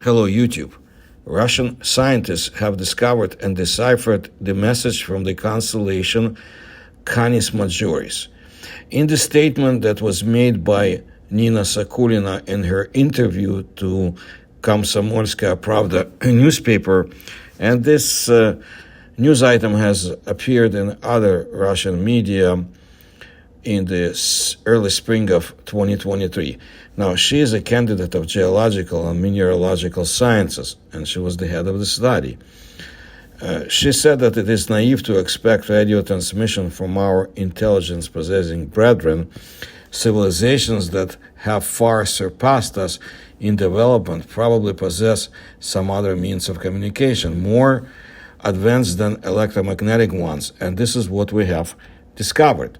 Hello, YouTube. Russian scientists have discovered and deciphered the message from the constellation Canis Major. In the statement that was made by Nina Sakulina in her interview to Komsomolskaya Pravda newspaper, and this news item has appeared in other Russian media in the early spring of 2023. Now, she is a candidate of geological and mineralogical sciences, and she was the head of the study. She said that it is naive to expect radio transmission from our intelligence-possessing brethren, civilizations that have far surpassed us in development probably possess some other means of communication, more advanced than electromagnetic ones, and this is what we have discovered.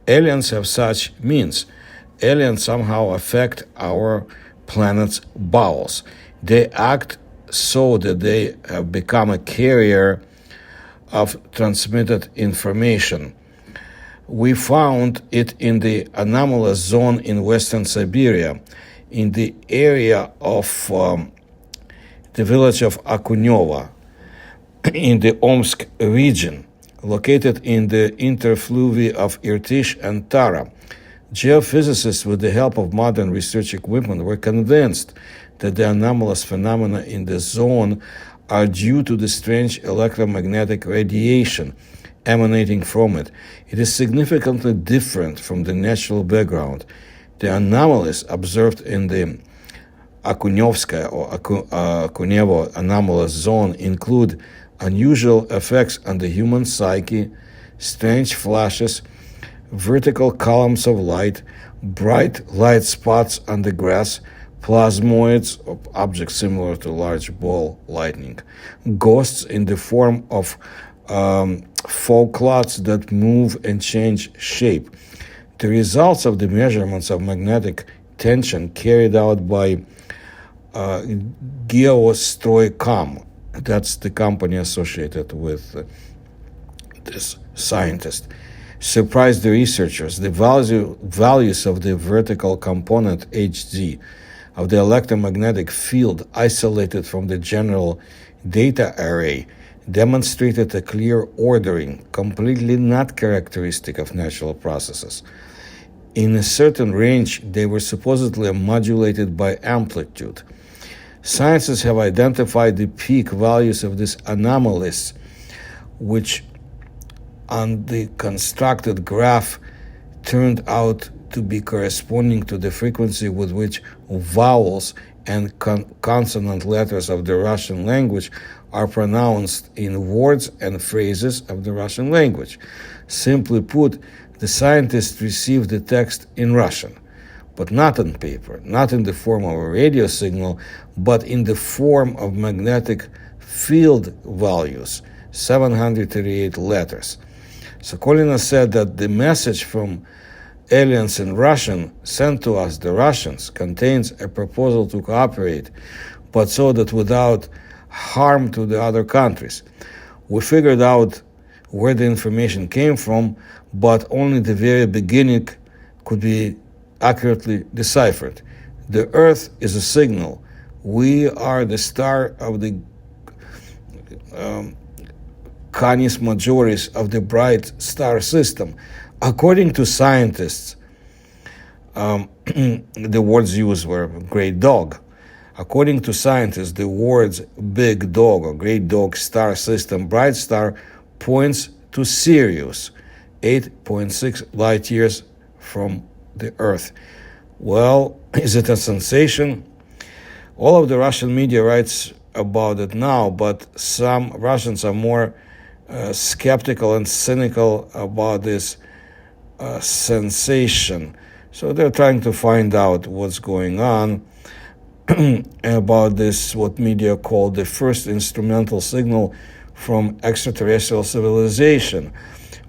Aliens have such means. Aliens somehow affect our planet's bowels. They act so that they have become a carrier of transmitted information. We found it in the anomalous zone in western Siberia, in the area of the village of Akunevo, in the Omsk region, located in the interfluvi of Irtysh and Tara. Geophysicists, with the help of modern research equipment, were convinced that the anomalous phenomena in the zone are due to the strange electromagnetic radiation emanating from it. It is significantly different from the natural background. The anomalies observed in the Akunevskaya or Akunevo anomalous zone include unusual effects on the human psyche, strange flashes, vertical columns of light, bright light spots on the grass, plasmoids, or objects similar to large ball lightning, ghosts in the form of fog clouds that move and change shape. The results of the measurements of magnetic tension carried out by Geostroycom, that's the company associated with this scientist, surprised the researchers. The values of the vertical component Hz of the electromagnetic field isolated from the general data array demonstrated a clear ordering, completely not characteristic of natural processes. In a certain range, they were supposedly modulated by amplitude. Scientists have identified the peak values of these anomalies, which on the constructed graph turned out to be corresponding to the frequency with which vowels and consonant letters of the Russian language are pronounced in words and phrases of the Russian language. Simply put, the scientists received the text in Russian, but not on paper, not in the form of a radio signal, but in the form of magnetic field values, 738 letters. Sokolina said that the message from aliens in Russian sent to us, the Russians, contains a proposal to cooperate, but so that without harm to the other countries. We figured out where the information came from, but only the very beginning could be accurately deciphered. The Earth is a signal. We are the star of the Canis Majoris of the bright star system. According to scientists, the words used were great dog. According to scientists, the words big dog or great dog, star system, bright star points to Sirius, 8.6 light years from the Earth. Well, is it a sensation? All of the Russian media writes about it now, but some Russians are more skeptical and cynical about this sensation. So they're trying to find out what's going on about this, what media call the first instrumental signal from extraterrestrial civilization.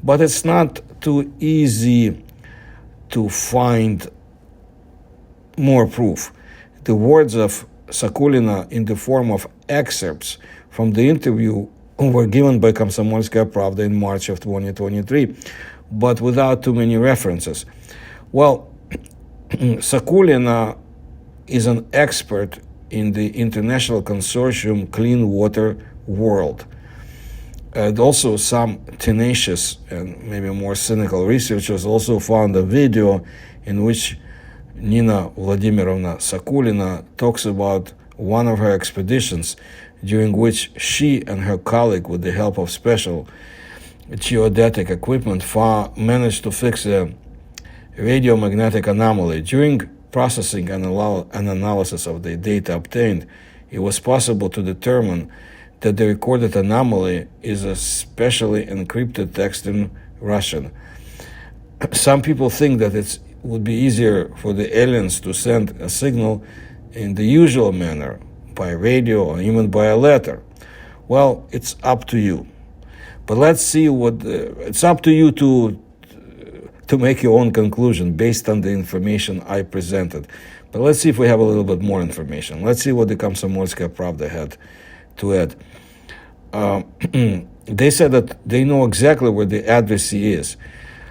But it's not too easy to find more proof. The words of Sakulina in the form of excerpts from the interview were given by Komsomolskaya Pravda in March of 2023, but without too many references. Well, Sakulina is an expert in the international consortium Clean Water World. And also some tenacious and maybe more cynical researchers also found a video in which Nina Vladimirovna Sakulina talks about one of her expeditions during which she and her colleague, with the help of special geodetic equipment, managed to fix a radiomagnetic anomaly. During processing and analysis of the data obtained, it was possible to determine that the recorded anomaly is a specially encrypted text in Russian. Some people think that it would be easier for the aliens to send a signal in the usual manner, by radio or even by a letter. Well, it's up to you. But let's see it's up to you to make your own conclusion based on the information I presented. But let's see if we have a little bit more information. Let's see what the Komsomolskaya Pravda had to add. They said that they know exactly where the addressee is.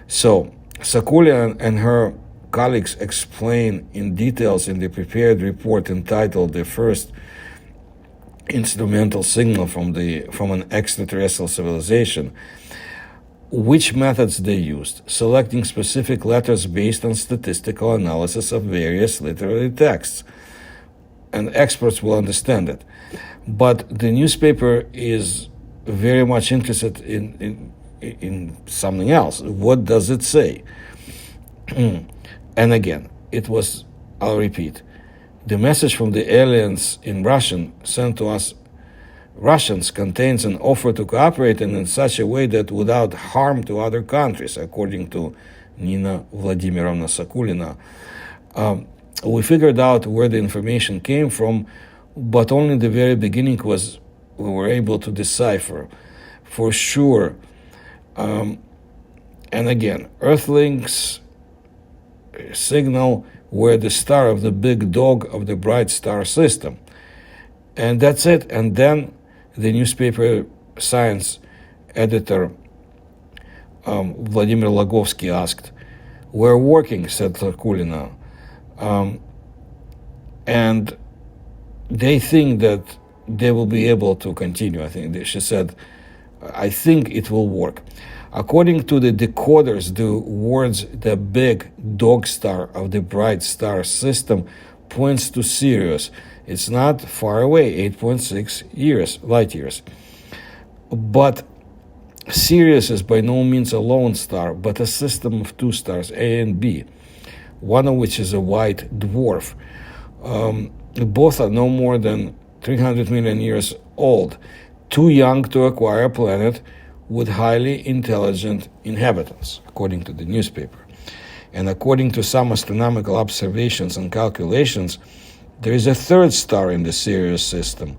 So Sakulina and her colleagues explain in details in the prepared report entitled "The First Instrumental Signal from an Extraterrestrial Civilization" which methods they used, selecting specific letters based on statistical analysis of various literary texts. And experts will understand it. But the newspaper is very much interested in something else. What does it say? And again, I'll repeat, the message from the aliens in Russian sent to us Russians contains an offer to cooperate in such a way that without harm to other countries, according to Nina Vladimirovna Sakulina. We figured out where the information came from, but only the very beginning we were able to decipher for sure. And again, Earthlings signal were the star of the big dog of the bright star system. And that's it. And then the newspaper science editor Vladimir Logovsky asked, "We're working," said Sakulina. And they think that they will be able to continue. She said, "I think it will work." According to the decoders, the words "the big dog star of the bright star system" points to Sirius. It's not far away, 8.6 light years. But Sirius is by no means a lone star, but a system of two stars, A and B, one of which is a white dwarf. Both are no more than 300 million years old, too young to acquire a planet with highly intelligent inhabitants, according to the newspaper. And according to some astronomical observations and calculations, there is a third star in the Sirius system,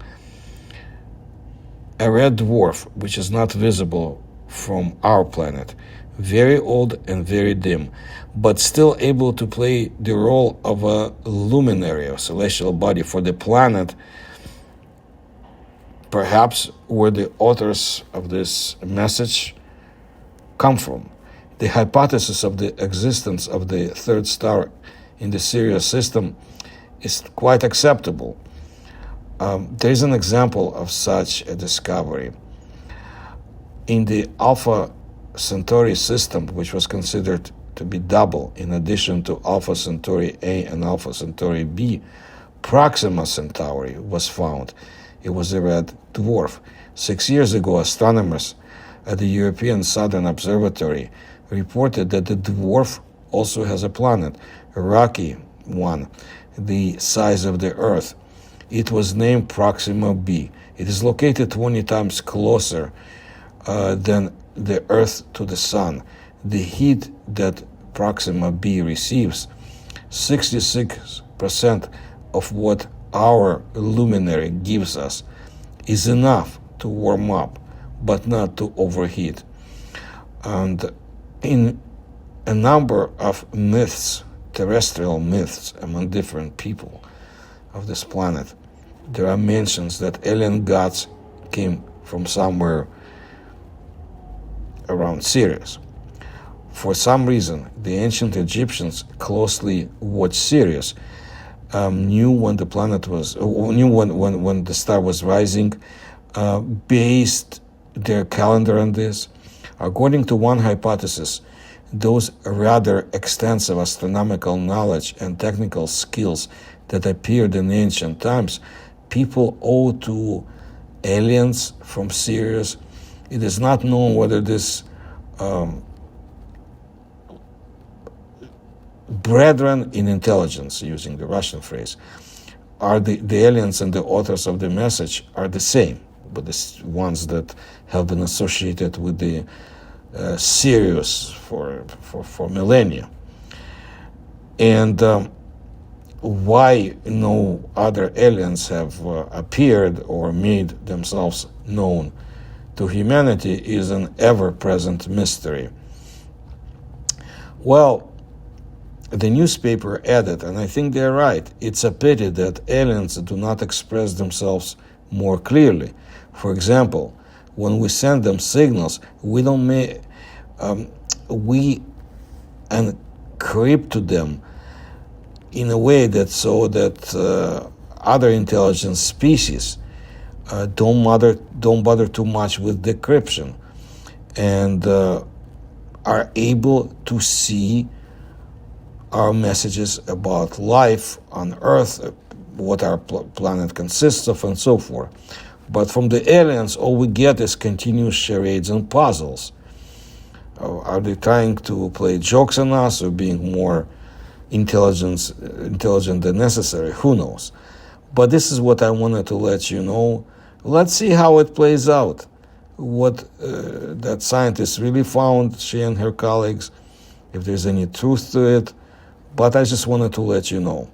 a red dwarf, which is not visible from our planet, very old and very dim, but still able to play the role of a luminary or celestial body for the planet, perhaps where the authors of this message come from. The hypothesis of the existence of the third star in the Sirius system is quite acceptable. There is an example of such a discovery. In the Alpha Centauri system, which was considered to be double, in addition to Alpha Centauri A and Alpha Centauri B, Proxima Centauri was found. It was a red dwarf. 6 years ago, astronomers at the European Southern Observatory reported that the dwarf also has a planet, a rocky one, the size of the Earth. It was named Proxima B. It is located 20 times closer than the Earth to the Sun. The heat that Proxima B receives, 66% of what our luminary gives us, is enough to warm up, but not to overheat. And in a number of myths, terrestrial myths among different people of this planet, there are mentions that alien gods came from somewhere around Sirius. For some reason, the ancient Egyptians closely watched Sirius. knew when the planet was, knew when the star was rising, based their calendar on this. According to one hypothesis, those rather extensive astronomical knowledge and technical skills that appeared in ancient times, people owe to aliens from Sirius. It is not known whether this brethren in intelligence, using the Russian phrase, are the aliens and the authors of the message are the same, but the ones that have been associated with the Sirius for millennia. And why no other aliens have appeared or made themselves known to humanity is an ever-present mystery. Well, the newspaper added, and I think they're right, it's a pity that aliens do not express themselves more clearly. For example, when we send them signals, we encrypt to them in a way that so that other intelligent species don't bother too much with decryption, and are able to see our messages about life on Earth, what our planet consists of, and so forth. But from the aliens, all we get is continuous charades and puzzles. Are they trying to play jokes on us or being more intelligent than necessary? Who knows? But this is what I wanted to let you know. Let's see how it plays out. What that scientist really found, she and her colleagues, if there's any truth to it. But I just wanted to let you know.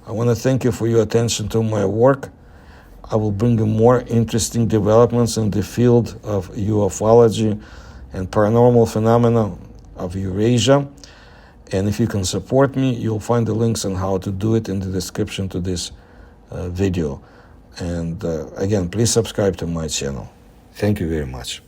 I want to thank you for your attention to my work. I will bring you more interesting developments in the field of ufology and paranormal phenomena of Eurasia. And if you can support me, you'll find the links on how to do it in the description to this video. And again, please subscribe to my channel. Thank you very much.